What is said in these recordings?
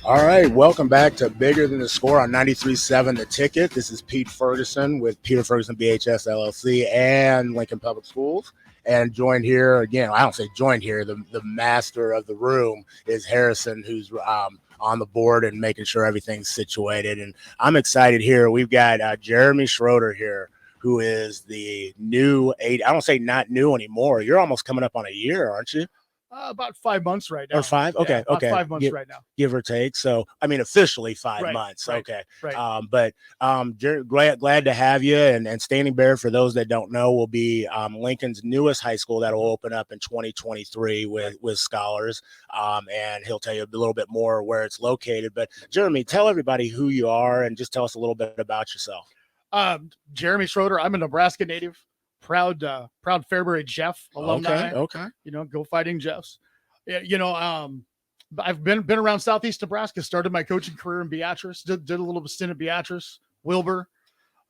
All right, welcome back to Bigger Than the Score on 93.7 The Ticket. This is Pete Ferguson with Peter Ferguson BHS LLC and Lincoln Public Schools. And joined here again, I don't say joined here, the master of the room is Harrison, who's on the board and making sure everything's situated. And I'm excited here. We've got Jeremy Schroeder here, who is the new I don't say not new anymore. You're almost coming up on a year, aren't you? About 5 months right now. Or 5? Okay, yeah, okay. 5 months right now. Give or take. So, I mean, officially 5 months. Right, okay. Right. But glad to have you. And Standing Bear, for those that don't know, will be Lincoln's newest high school that will open up in 2023 with scholars. And he'll tell you a little bit more where it's located. But Jeremy, tell everybody who you are and just tell us a little bit about yourself. Jeremy Schroeder. I'm a Nebraska native. Proud Fairbury Jeff alumni. Okay. Go Fighting Jeffs. I've been around Southeast Nebraska. Started my coaching career in Beatrice. Did a little stint at Beatrice, Wilbur,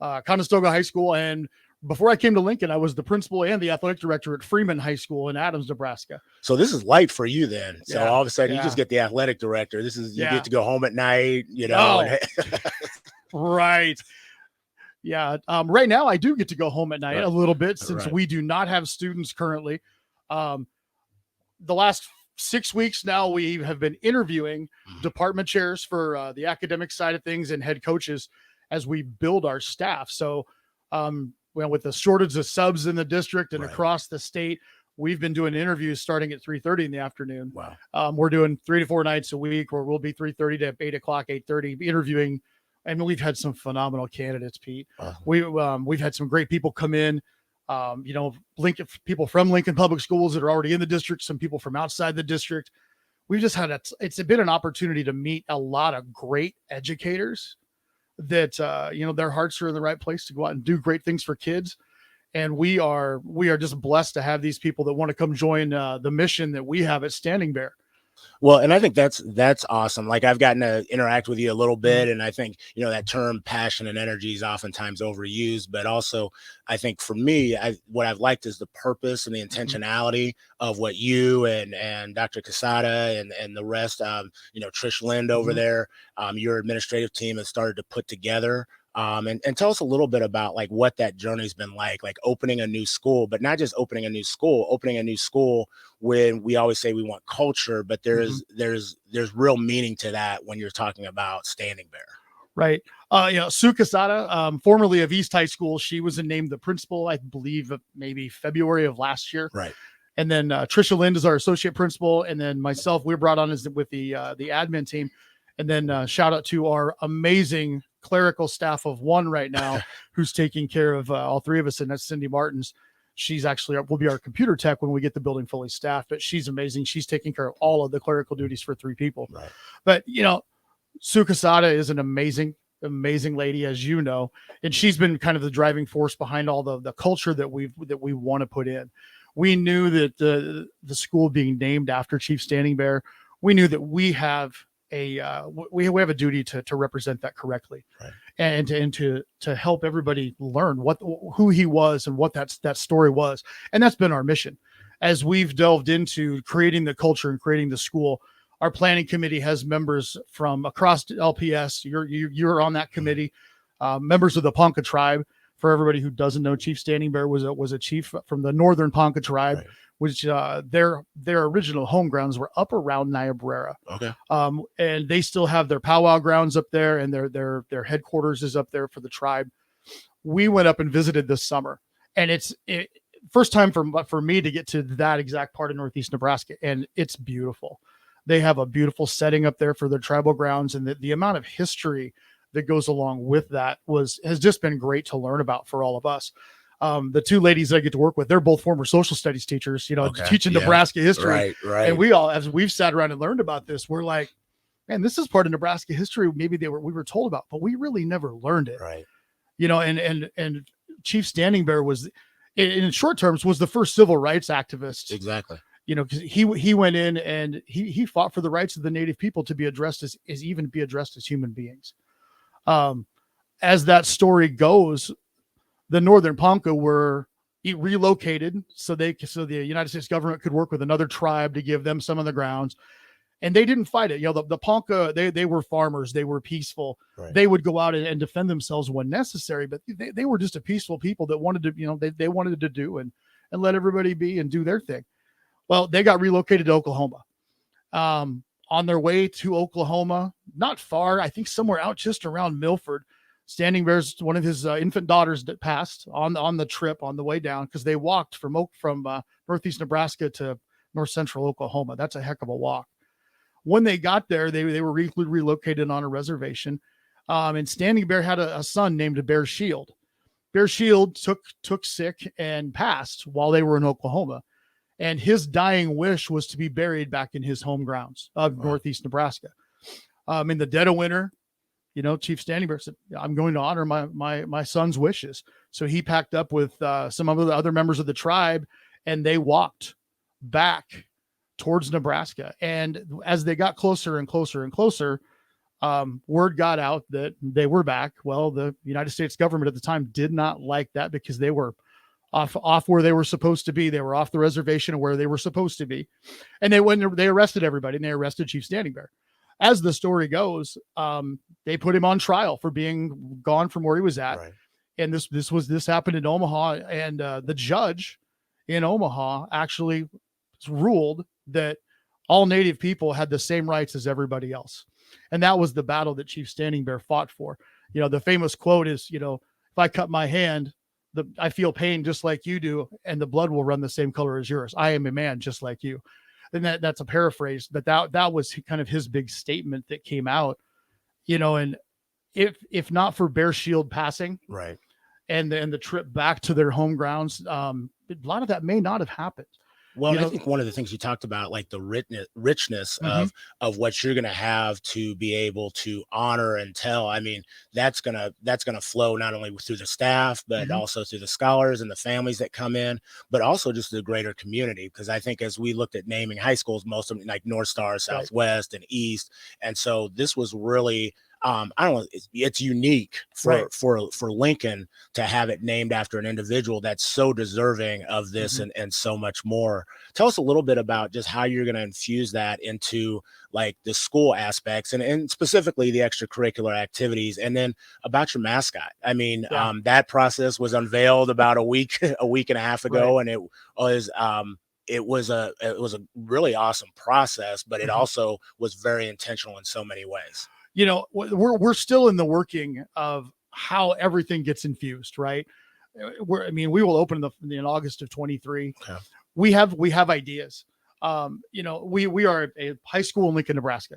Conestoga High School, and before I came to Lincoln, I was the principal and the athletic director at Freeman High School in Adams, Nebraska. So this is light for you then. So all of a sudden you just get the athletic director. This is you get to go home at night. Right. Yeah. Right now I do get to go home at night a little bit since we do not have students currently. The last 6 weeks now, we have been interviewing department chairs for the academic side of things and head coaches as we build our staff. So with the shortage of subs in the district and across the state, we've been doing interviews starting at 3:30 in the afternoon. Wow. We're doing 3 to 4 nights a week, or we'll be 3:30 to 8 o'clock, 8:30 interviewing. And we've had some phenomenal candidates, Pete. We've had some great people come in, Lincoln people from Lincoln Public Schools that are already in the district, some people from outside the district. We've just had it's been an opportunity to meet a lot of great educators that, their hearts are in the right place to go out and do great things for kids. And we are just blessed to have these people that want to come join the mission that we have at Standing Bear. Well, and I think that's awesome. Like, I've gotten to interact with you a little bit, and I think, that term passion and energy is oftentimes overused, but also I think for me, what I've liked is the purpose and the intentionality of what you and Dr. Casada and the rest, Trish Lind over there, your administrative team has started to put together. And tell us a little bit about like what that journey's been like opening a new school, but not just opening a new school when we always say we want culture, but there's real meaning to that when you're talking about Standing Bear. Right. Sue Casada, formerly of East High School, she was named the principal, I believe, maybe February of last year. Right. And then Trisha Lind is our associate principal. And then myself, we're brought on with the admin team. And then shout out to our amazing clerical staff of one right now who's taking care of all three of us, and that's Cindy Martins. She's actually will be our computer tech when we get the building fully staffed, but she's amazing. She's taking care of all of the clerical duties for 3 people. Right. But Sue Casada is an amazing lady, as you know, and she's been kind of the driving force behind all the culture that we want to put in. We knew that the school being named after Chief Standing Bear, we knew that we have we have a duty to represent that correctly, right, and to help everybody learn who he was and what that story was. And that's been our mission as we've delved into creating the culture and creating the school. Our planning committee has members from across LPS. You're on that committee, members of the Ponca tribe. For everybody who doesn't know, Chief Standing Bear was a chief from the northern Ponca tribe. Right. Which their original home grounds were up around Niobrara. Okay. And they still have their powwow grounds up there, and their headquarters is up there for the tribe. We went up and visited this summer, and it's first time for me to get to that exact part of Northeast Nebraska, and it's beautiful. They have a beautiful setting up there for their tribal grounds, and the amount of history that goes along with that has just been great to learn about for all of us. The 2 ladies I get to work with, they're both former social studies teachers, teaching Nebraska history. Right. And we all, as we've sat around and learned about this, we're like, man, this is part of Nebraska history. Maybe we were told about, but we really never learned it. Right. And Chief Standing Bear was, in short terms, was the first civil rights activist. Exactly. Because he went in and he fought for the rights of the Native people to be addressed as human beings. As that story goes, the Northern Ponca were relocated so the United States government could work with another tribe to give them some of the grounds. and they didn't fight it. The Ponca, they were farmers. They were peaceful. Right. They would go out and defend themselves when necessary, but they were just a peaceful people that wanted to, they wanted to do and let everybody be and do their thing. Well, they got relocated to Oklahoma. On their way to Oklahoma, not far, I think somewhere out just around Milford, Standing Bear's one of his infant daughters that passed on the trip on the way down, because they walked from northeast Nebraska to north central Oklahoma. That's a heck of a walk. When they got there, they were relocated on a reservation, and Standing Bear had a son named Bear Shield. Bear Shield took sick and passed while they were in Oklahoma, and his dying wish was to be buried back in his home grounds of northeast Nebraska. In the dead of winter, Chief Standing Bear said, I'm going to honor my son's wishes. So he packed up with some of the other members of the tribe, and they walked back towards Nebraska. And as they got closer and closer and closer, word got out that they were back. Well, the United States government at the time did not like that, because they were off where they were supposed to be. They were off the reservation where they were supposed to be. And they arrested everybody, and they arrested Chief Standing Bear. As the story goes, they put him on trial for being gone from where he was at. Right. And this happened in Omaha, and the judge in Omaha actually ruled that all Native people had the same rights as everybody else. And that was the battle that Chief Standing Bear fought for. The famous quote is, if I cut my hand, I feel pain just like you do, and the blood will run the same color as yours. I am a man just like you. And that's a paraphrase, but that was kind of his big statement that came out, and if not for Bear Shield passing, right, and the trip back to their home grounds, a lot of that may not have happened. Well, I think one of the things you talked about, like the richness of what you're going to have to be able to honor and tell. I mean, that's going to flow not only through the staff, but also through the scholars and the families that come in, but also just the greater community. Because I think as we looked at naming high schools, most of them like North Star, Southwest, and East. And so this was really, I don't know, it's unique for Lincoln to have it named after an individual that's so deserving of this and so much more. Tell us a little bit about just how you're going to infuse that into like the school aspects and specifically the extracurricular activities, and then about your mascot. I mean, that process was unveiled about a week and a half ago, and it was a really awesome process, but it also was very intentional in so many ways. We're still in the working of how everything gets infused, right? We will open in August of 23. Okay. We have ideas. We are a high school in Lincoln, Nebraska,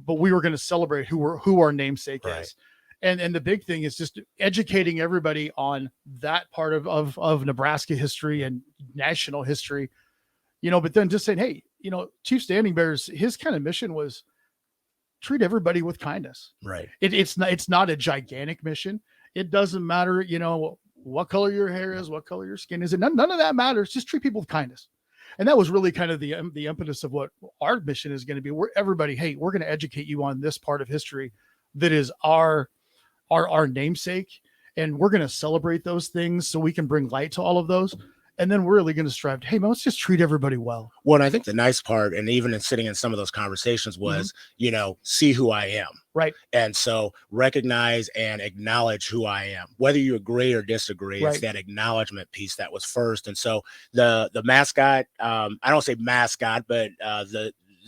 but we were going to celebrate who our namesake is. And the big thing is just educating everybody on that part of Nebraska history and national history, but then just saying, hey, Chief Standing Bear's, his kind of mission was treat everybody with kindness. Right. It's not a gigantic mission. It doesn't matter, what color your hair is, what color your skin is. And none of that matters. Just treat people with kindness. And that was really kind of the impetus of what our mission is going to be. We're everybody, hey, we're going to educate you on this part of history that is our namesake. And we're going to celebrate those things so we can bring light to all of those. And then we're really going to strive to, hey, man, let's just treat everybody well. Well, and I think the nice part, and even in sitting in some of those conversations was, see who I am. Right. And so recognize and acknowledge who I am, whether you agree or disagree. It's that acknowledgement piece that was first. And so the mascot, I don't say mascot, but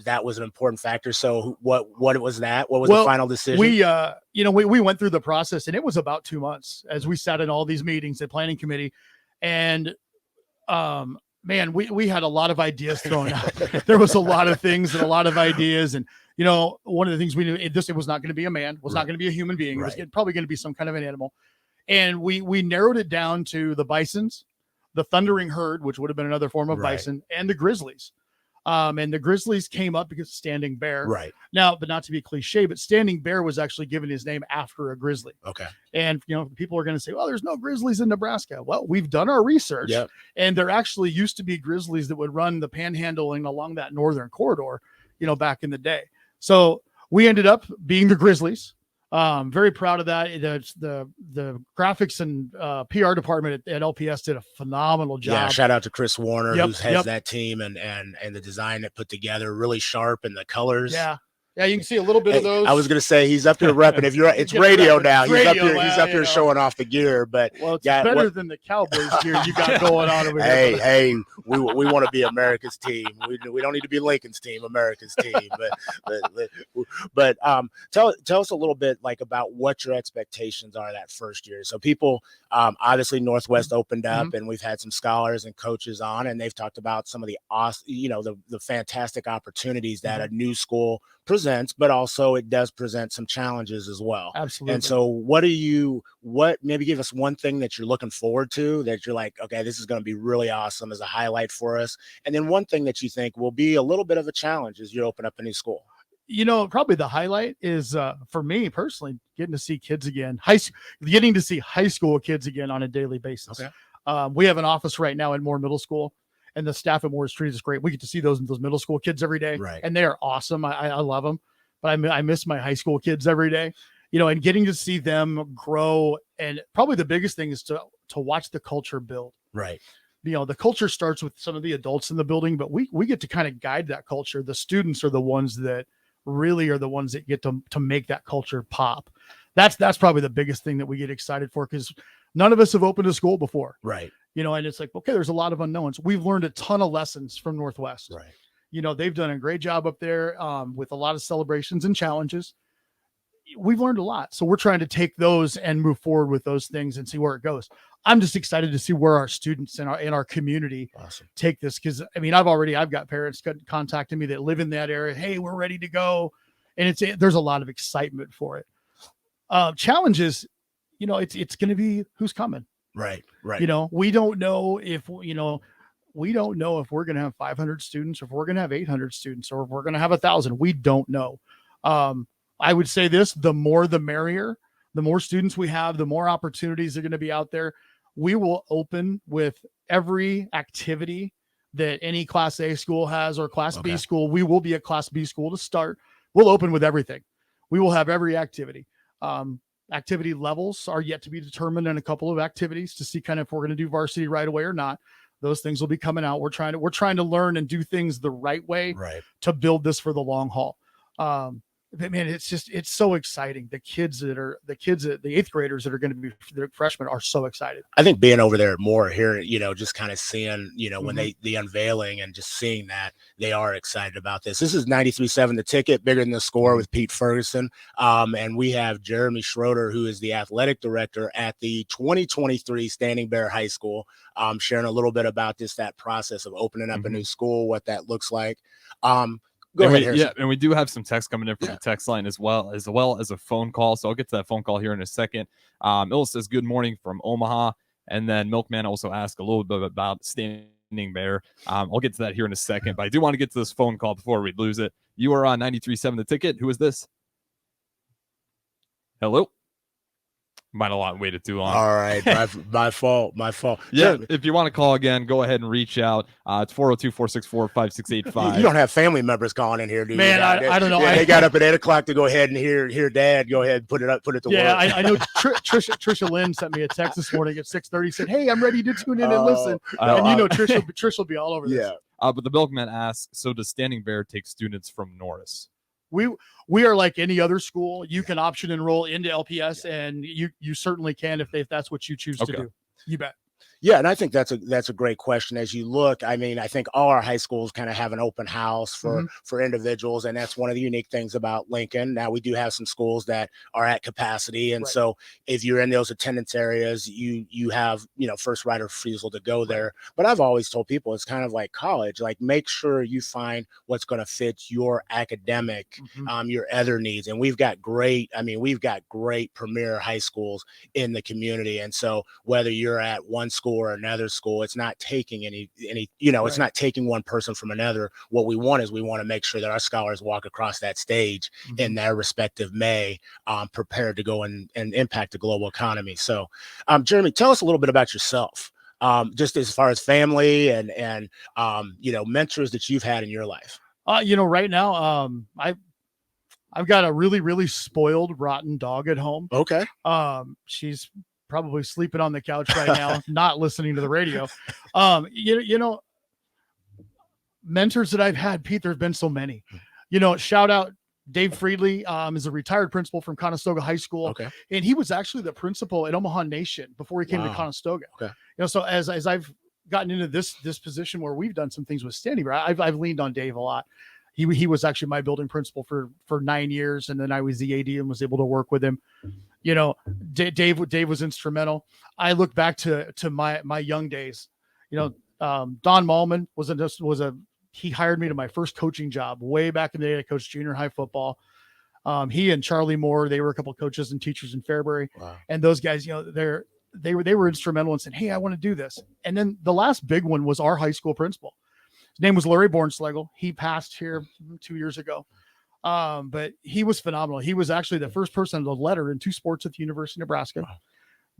that was an important factor. So what was that? What was the final decision? We went through the process, and it was about 2 months as we sat in all these meetings at planning committee, and man, we had a lot of ideas thrown out. There was a lot of things and a lot of ideas. And, one of the things we knew, it was not going to be a man, was not going to be a human being. It was probably going to be some kind of an animal. And we narrowed it down to the bisons, the thundering herd, which would have been another form of bison, and the grizzlies. And the grizzlies came up because of Standing Bear. Right. Now, but not to be cliche, but Standing Bear was actually given his name after a grizzly. Okay. And, people are going to say, well, there's no grizzlies in Nebraska. Well, we've done our research. Yep. And there actually used to be grizzlies that would run the panhandling along that northern corridor, back in the day. So we ended up being the grizzlies. Very proud of that. The graphics and PR department at LPS did a phenomenal job. Yeah, shout out to Chris Warner, Yep, who heads yep. that team, and the design it put together, really sharp, and the colors. Yeah. Yeah, you can see a little bit of those. I was gonna say he's up here repping. If you're, it's radio now. He's up here. He's up here showing off the gear. But well, it's better than the Cowboys gear you got going on over here. Hey, hey, we want to be America's team. We don't need to be Lincoln's team, America's team. But tell us a little bit like about what your expectations are that first year. So people, obviously Northwest opened up, and we've had some scholars and coaches on, and they've talked about some of the awesome, the fantastic opportunities that a new school presents, but also it does present some challenges as well. Absolutely. And so maybe give us one thing that you're looking forward to, that you're like, okay, this is going to be really awesome as a highlight for us. And then one thing that you think will be a little bit of a challenge as you open up a new school. Probably the highlight is for me personally, getting to see kids again, getting to see high school kids again on a daily basis. Okay. We have an office right now in Moore Middle School, and the staff at Moore's Street is great. We get to see those middle school kids every day, right? And they are awesome. I love them, but I miss my high school kids every day, and getting to see them grow. And probably the biggest thing is to watch the culture build. Right. The culture starts with some of the adults in the building, but we get to kind of guide that culture. The students are the ones that really are the ones that get to make that culture pop. That's probably the biggest thing that we get excited for, because none of us have opened a school before. Right. And it's like, okay, there's a lot of unknowns. We've learned a ton of lessons from Northwest. Right. They've done a great job up there with a lot of celebrations and challenges. We've learned a lot. So we're trying to take those and move forward with those things and see where it goes. I'm just excited to see where our students in our community take this. Cause I've got parents contacting me that live in that area. Hey, we're ready to go. And there's a lot of excitement for it. Challenges, it's going to be who's coming. Right. Right. We don't know if we're going to have 500 students, or if we're going to have 800 students, or if we're going to have 1,000. We don't know. I would say this: the more, the merrier. The more students we have, the more opportunities are going to be out there. We will open with every activity that any Class A school has, or Class B school. We will be a Class B school to start. We'll open with everything. We will have every activity. Activity levels are yet to be determined in a couple of activities to see kind of if we're going to do varsity right away or not. Those things will be coming out. We're trying to learn and do things the right way to build this for the long haul. Man, it's so exciting. The eighth graders that are going to be the freshmen are so excited. I think being over there more here, just kind of seeing, when the unveiling and just seeing that they are excited about this. This is 93.7 The Ticket, Bigger Than the Score with Pete Ferguson. And we have Jeremy Schroeder, who is the athletic director at the 2023 Standing Bear High School, sharing a little bit about that process of opening up a new school, what that looks like. Go ahead, Harrison. Yeah, and we do have some text coming in from the text line as well as a phone call. So I'll get to that phone call here in a second. Ill says, good morning from Omaha. And then Milkman also asked a little bit about Standing Bear. I'll get to that here in a second, but I do want to get to this phone call before we lose it. You are on 93.7 The Ticket. Who is this? Hello? Might have waited too long. All right. My fault. Yeah. If you want to call again, go ahead and reach out. It's 402-464-5685. You don't have family members calling in here, do you? Man, I don't know. Yeah, they got up at 8:00 to go ahead and hear Dad. Go ahead, put it to work. Yeah, I know. Trisha Lynn sent me a text this morning at 6:30. Said, "Hey, I'm ready to tune in and listen." And Trish will be all over this. Yeah. But the Milkman asks, so does Standing Bear take students from Norris? We are like any other school. You can option enroll into LPS, and you certainly can if that's what you choose to do. You bet. Yeah, and I think that's a great question. As you look, I think all our high schools kind of have an open house for individuals, and that's one of the unique things about Lincoln. Now we do have some schools that are at capacity, and so if you're in those attendance areas, you have first right of refusal to go there. But I've always told people it's kind of like college. Like, make sure you find what's going to fit your academic, your other needs. And we've got great premier high schools in the community, and so whether you're at one school or another school, it's not taking it's not taking one person from another. What we want to make sure that our scholars walk across that stage in their respective prepared to go and impact the global economy. So Jeremy, tell us a little bit about yourself, just as far as family and mentors that you've had in your life. Right now, I've got a really, really spoiled, rotten dog at home. Okay. She's probably sleeping on the couch right now, not listening to the radio. You know, mentors that I've had, Pete, there's been so many. You know, shout out Dave Friedley, is a retired principal from Conestoga High School. Okay. And he was actually the principal at Omaha Nation before he came to Conestoga. Okay. You know, so as I've gotten into this position where we've done some things with Standing Bear, I've leaned on Dave a lot. He was actually my building principal for 9 years, and then I was the AD and was able to work with him. You know, Dave was instrumental. I look back to my young days. You know, Don Malman he hired me to my first coaching job way back in the day. I coached junior high football. He and Charlie Moore, they were a couple of coaches and teachers in Fairbury. Wow. And those guys, you know, they were instrumental in saying, hey, I want to do this. And then the last big one was our high school principal. His name was Larry Bornslegel. He passed here 2 years ago. But he was phenomenal. He was actually the first person to letter in 2 sports at the University of Nebraska. Wow.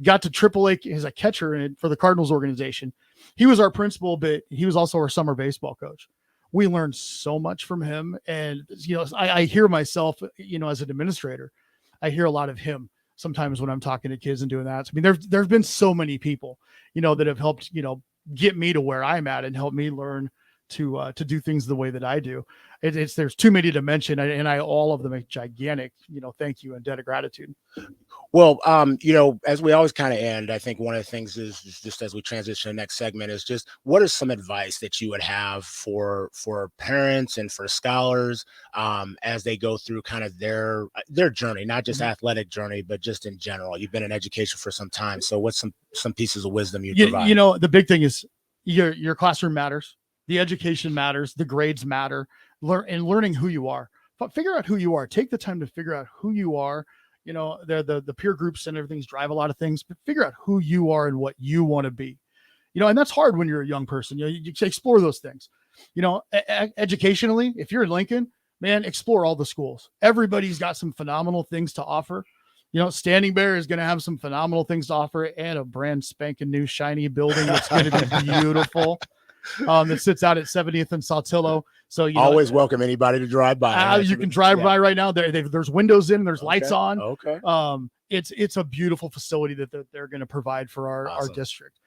Got to AAA as a catcher for the Cardinals organization. He was our principal, but he was also our summer baseball coach. We learned so much from him. And, you know, I hear myself, you know, as an administrator, I hear a lot of him sometimes when I'm talking to kids and doing that. I mean, there's been so many people, you know, that have helped, you know, get me to where I'm at and help me learn to do things the way that I do. There's too many to mention, and all of them a gigantic, you know, thank you and debt of gratitude. Well, you know, as we always kind of end, I think one of the things is just as we transition to the next segment is just what is some advice that you would have for parents and for scholars as they go through kind of their journey, not just athletic journey, but just in general. You've been in education for some time, so what's some pieces of wisdom you provide? You know, the big thing is your classroom matters, the education matters, the grades matter. Learning who you are. But figure out who you are. Take the time to figure out who you are. You know, the peer groups and everything's drive a lot of things, but figure out who you are and what you want to be. You know, and that's hard when you're a young person. You know, you explore those things. You know, educationally, if you're in Lincoln, man, explore all the schools. Everybody's got some phenomenal things to offer. You know, Standing Bear is going to have some phenomenal things to offer and a brand spanking new shiny building that's going to be beautiful. That sits out at 70th and Saltillo. So you always welcome anybody to drive by. You can drive by right now. There's windows in, there's lights on. Okay. It's a beautiful facility that they're going to provide for our Awesome. Our district.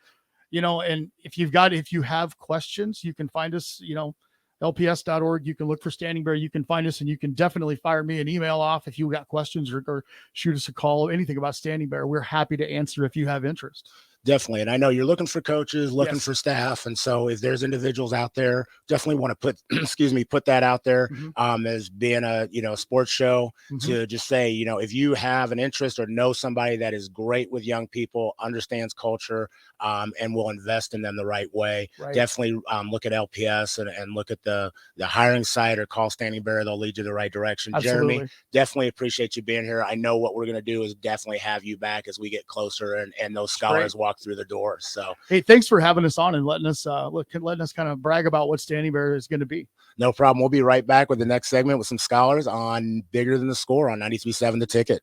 You know, and if you have questions, you can find us. You know, lps.org. You can look for Standing Bear. You can find us, and you can definitely fire me an email off if you got questions or shoot us a call. Anything about Standing Bear, we're happy to answer if you have interest. Definitely. And I know you're looking for coaches, looking for staff. And so if there's individuals out there, definitely want to put that out there as being a, you know, sports show to just say, you know, if you have an interest or know somebody that is great with young people, understands culture, and will invest in them the right way, definitely look at LPS and look at the hiring site or call Standing Bear. They'll lead you the right direction. Absolutely. Jeremy, definitely appreciate you being here. I know what we're going to do is definitely have you back as we get closer and those scholars walk through the door. So hey, thanks for having us on and letting us kind of brag about what Standing Bear is going to be. No problem. We'll be right back with the next segment with some scholars on Bigger Than the Score on 93.7 The Ticket.